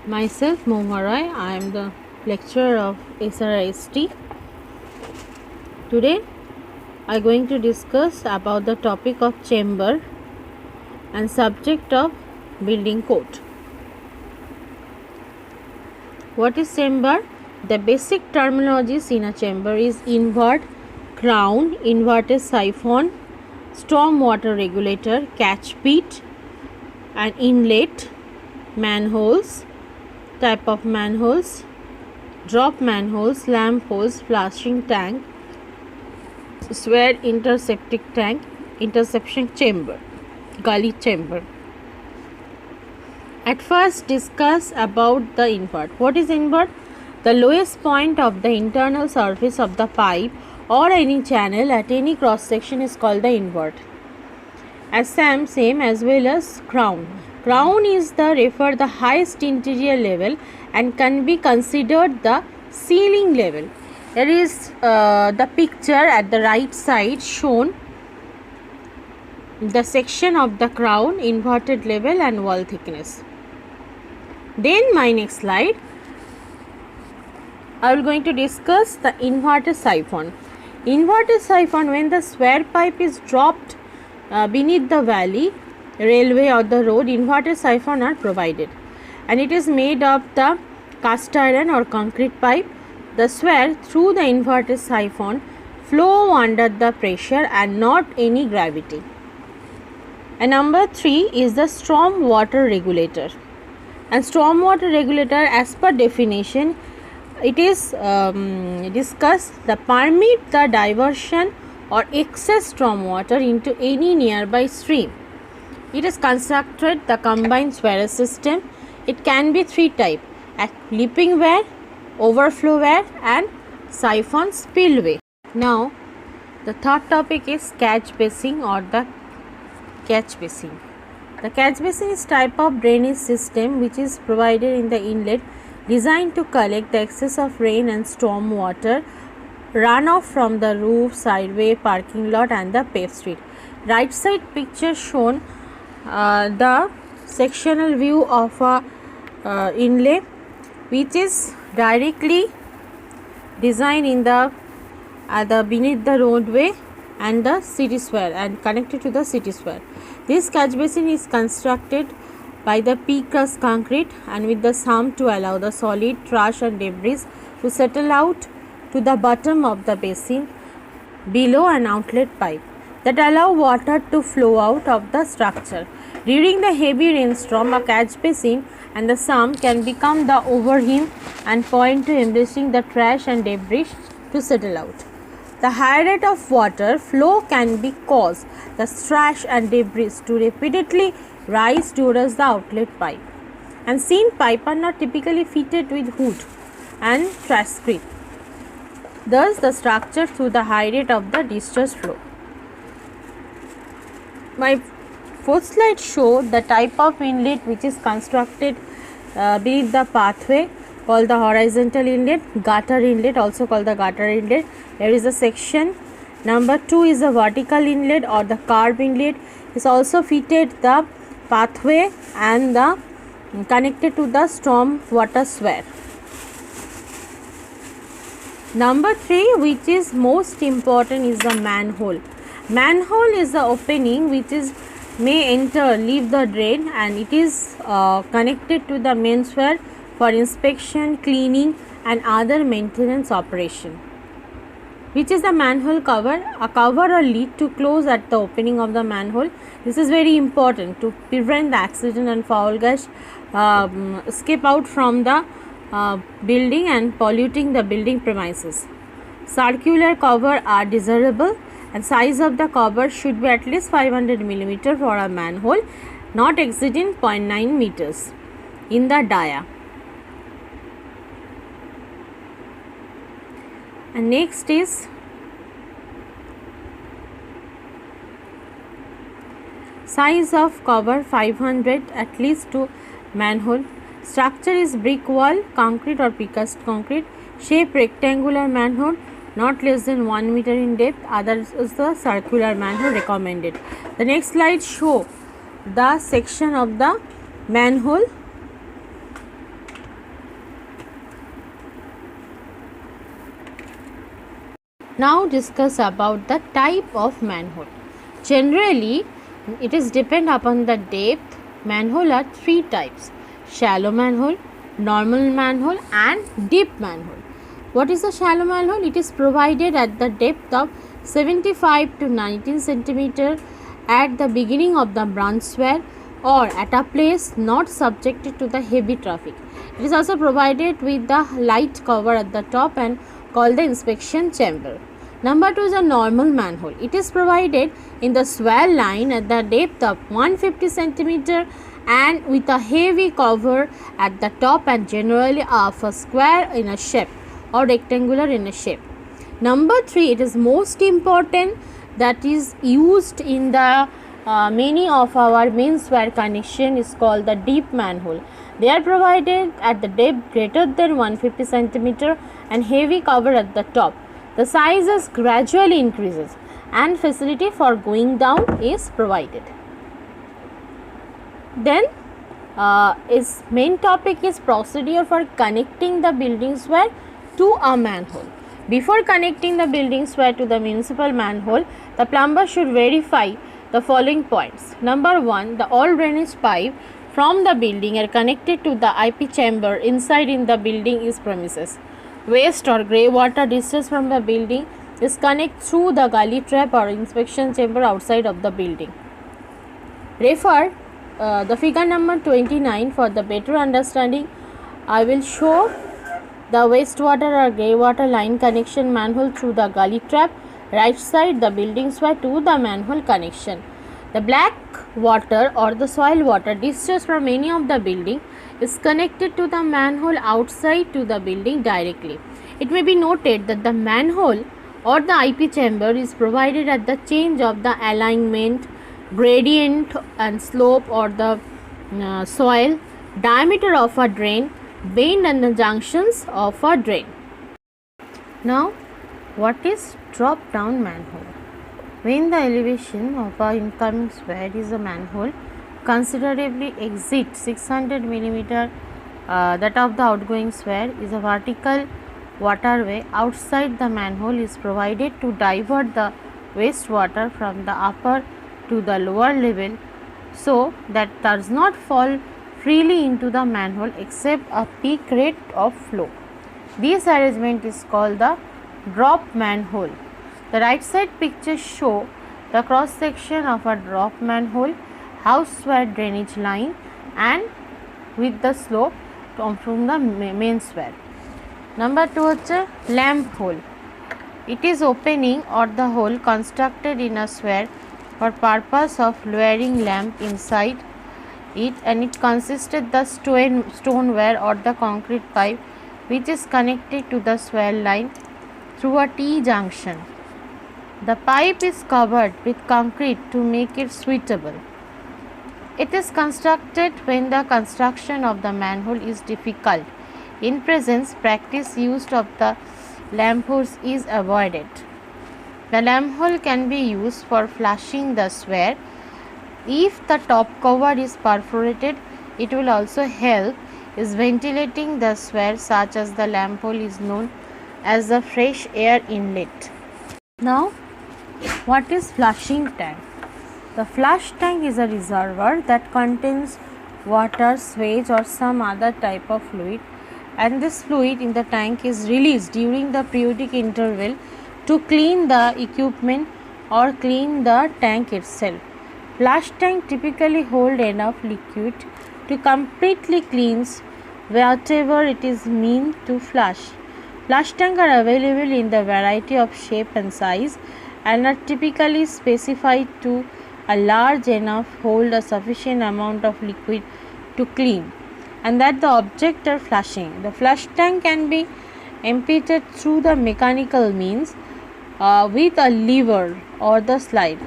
Myself Mohma Roy, I am the lecturer of SRIST. Today I am going to discuss about the topic of chamber and subject of building code. What is chamber? The basic terminologies in a chamber is invert, crown, inverted siphon, storm water regulator, catch pit, and inlet, manholes, type of manholes, drop manholes, lamp holes, flushing tank, sware interception chamber, gully chamber. At first discuss about the invert. What is invert? The lowest point of the internal surface of the pipe or any channel at any cross section is called the invert. Same as well as crown. Crown is the highest interior level and can be considered the ceiling level. There is the picture at the right side shown the section of the crown, inverted level and wall thickness. Then my next slide, I will going to discuss the inverted siphon. Inverted siphon, when the sware pipe is dropped beneath the valley, railway or the road, inverted siphon are provided, and it is made of the cast iron or concrete pipe. The sware through the inverted siphon flow under the pressure and not any gravity. And number 3 is the storm water regulator. And storm water regulator, as per definition, it is discussed the permit the diversion or excess storm water into any nearby stream. It is constructed the combined sware system. It can be 3 types: leaping weir, overflow weir and siphon spillway. Now the third topic is catch basin or the catch basin. The catch basin is type of drainage system which is provided in the inlet, designed to collect the excess of rain and storm water runoff from the roof, sideway, parking lot and the paved street. Right side picture shown the sectional view of a inlet which is directly designed in the beneath the roadway and the city sware and connected to the city sware. This catch basin is constructed by the precast concrete and with the sump to allow the solid trash and debris to settle out to the bottom of the basin below an outlet pipe that allow water to flow out of the structure. During the heavy rainstorm, a catch basin and the sump can become the overhang and point to embracing the trash and debris to settle out. The high rate of water flow can be cause the trash and debris to repeatedly rise towards the outlet pipe. And seam pipe are not typically fitted with hood and trash screen. Thus, the structure through the high rate of the discharge flow. My fourth slide show the type of inlet which is constructed beneath the pathway, called the horizontal inlet, gutter inlet, also called the gutter inlet. There is a section. Number 2 is the vertical inlet or the curb inlet. Is also fitted the pathway and the connected to the storm water sware. Number 3, which is most important, is the manhole. Manhole is the opening which is may enter, leave the drain, and it is connected to the main sware for inspection, cleaning and other maintenance operation. Which is the manhole cover? A cover or lid to close at the opening of the manhole. This is very important to prevent the accident and foul gas escape out from the building and polluting the building premises. Circular cover are desirable and size of the cover should be at least 500 mm for a manhole, not exceeding 0.9 meters in the dia. And next is size of cover 500 at least to manhole. Structure is brick wall, concrete or precast concrete. Shape rectangular manhole, not less than 1 meter in depth. Others is the circular manhole recommended. The next slide show the section of the manhole. Now discuss about the type of manhole. Generally, it is depend upon the depth. Manhole are three types: shallow manhole, normal manhole and deep manhole. What is a shallow manhole? It is provided at the depth of 75 to 19 centimeter at the beginning of the branch swale or at a place not subjected to the heavy traffic. It is also provided with the light cover at the top and called the inspection chamber. Number 2 is a normal manhole. It is provided in the swale line at the depth of 150 centimeter and with a heavy cover at the top and generally of a square in a shape or rectangular in a shape. Number 3, it is most important, that is used in the many of our main swale connection, is called the deep manhole. They are provided at the depth greater than 150 centimeter and heavy cover at the top. The sizes gradually increases and facility for going down is provided. Then its main topic is procedure for connecting the building swale to a manhole. Before connecting the building swale to the municipal manhole, the plumber should verify the following points. Number 1, the all drainage pipe from the building are connected to the IP chamber inside in the building is premises. Waste or grey water discharged from the building is connected through the gully trap or inspection chamber outside of the building. Refer the figure number 29 for the better understanding. I will show the wastewater or grey water line connection manhole through the gully trap, right side the building swale to the manhole connection. The black water or the soil water discharged from any of the building is connected to the manhole outside to the building directly. It may be noted that the manhole or the IP chamber is provided at the change of the alignment, gradient and slope or the soil, diameter of a drain, bend and the junctions of a drain. Now, what is drop down manhole? When the elevation of a incoming swale is a manhole considerably exceeds 600 mm that of the outgoing swale, is a vertical waterway outside the manhole is provided to divert the wastewater from the upper to the lower level so that does not fall freely into the manhole except a peak rate of flow. This arrangement is called the drop manhole. The right side pictures show the cross section of a drop manhole, house swale drainage line and with the slope from the main swale. Number 2 is a lamp hole. It is opening or the hole constructed in a swale for purpose of lowering lamp inside it, and it consisted the stoneware or the concrete pipe which is connected to the swale line through a T junction. The pipe is covered with concrete to make it suitable. It is constructed when the construction of the manhole is difficult. In presence, practice used of the lamp holes is avoided. The lamp hole can be used for flushing the swale. If the top cover is perforated, it will also help is ventilating the swale, such as the lamp hole is known as the fresh air inlet. Now, what is flushing tank? The flush tank is a reservoir that contains water, sewage or some other type of fluid, and this fluid in the tank is released during the periodic interval to clean the equipment or clean the tank itself. Flush tank typically hold enough liquid to completely cleanse whatever it is meant to flush. Flush tanks are available in the variety of shape and size and are typically specified to a large enough hold a sufficient amount of liquid to clean and that the object are flushing. The flush tank can be emptied through the mechanical means with a lever or the slide.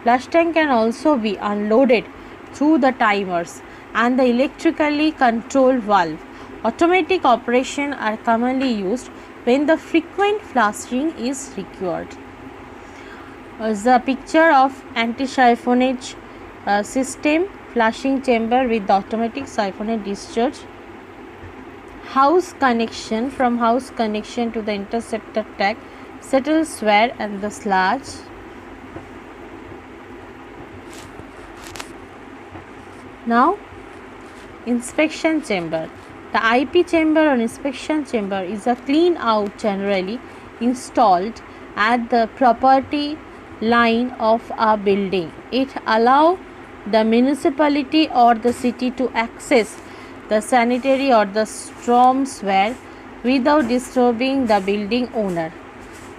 Flush tank can also be unloaded through the timers and the electrically controlled valve. Automatic operation are commonly used when the frequent flushing is required. The picture of anti-siphonage system, flushing chamber with the automatic siphonage discharge. House connection, from house connection to the interceptor tank settle sware and the sludge. Now, inspection chamber. The IP chamber or inspection chamber is a clean out generally installed at the property line of a building. It allows the municipality or the city to access the sanitary or the stormware without disturbing the building owner.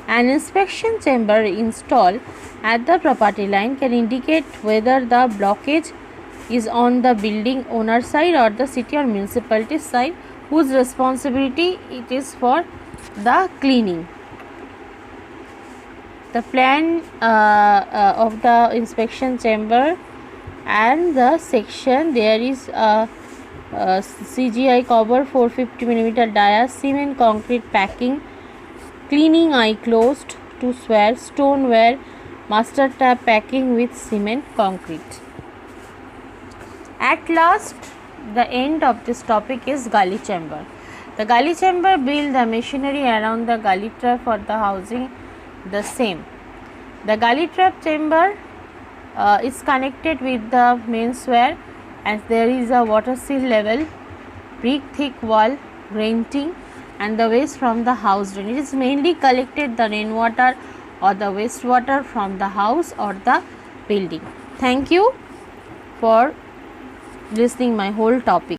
An inspection chamber installed at the property line can indicate whether the blockage is on the building owner side or the city or municipality side, whose responsibility it is for the cleaning. The plan of the inspection chamber and the section, there is a CGI cover 450 mm dia, cement concrete packing, cleaning eye closed to sware, stoneware, master tap packing with cement concrete. At last, the end of this topic is gully chamber. The gully chamber build the machinery around the gully trap for the housing the same. The gully trap chamber is connected with the main sware, and there is a water seal level, brick thick wall, renting, and the waste from the house drain. It is mainly collected the rainwater or the wastewater from the house or the building. Thank you for listening my whole topic.